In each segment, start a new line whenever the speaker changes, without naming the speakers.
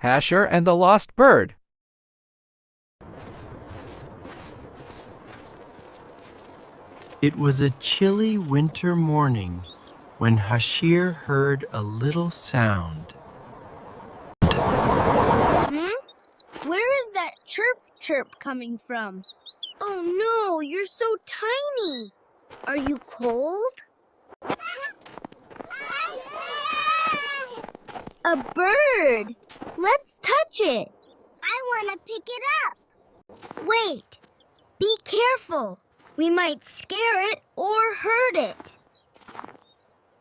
Hashir and the Lost Bird.
It was a chilly winter morning when Hashir heard a little sound.
Where is that chirp chirp coming from? Oh no, you're so tiny. Are you cold? A bird. Let's touch it. I want to pick it up. Wait. Be careful. We might scare it or hurt it.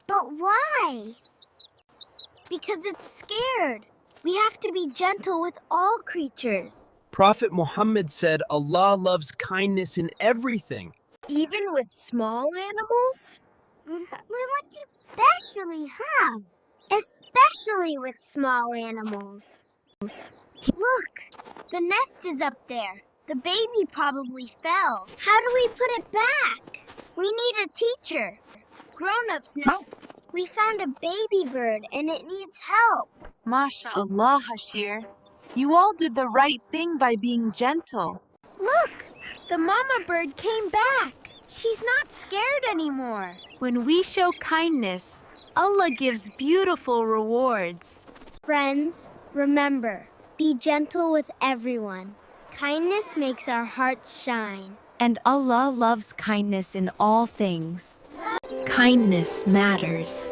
But why? Because it's scared. We have to be gentle with all creatures.
Prophet Muhammad said Allah loves kindness in everything.
Even with small animals? We want to especially have. Especially with small animals. Look, the nest is up there. The baby probably fell. How do we put it back? We need a teacher. Grown-ups know. We found a baby bird and it needs help.
MashaAllah, Hashir. You all did the right thing by being gentle.
Look, the mama bird came back. She's not scared anymore.
When we show kindness, Allah gives beautiful rewards.
Friends, remember, be gentle with everyone. Kindness makes our hearts shine.
And Allah loves kindness in all things.
Kindness matters.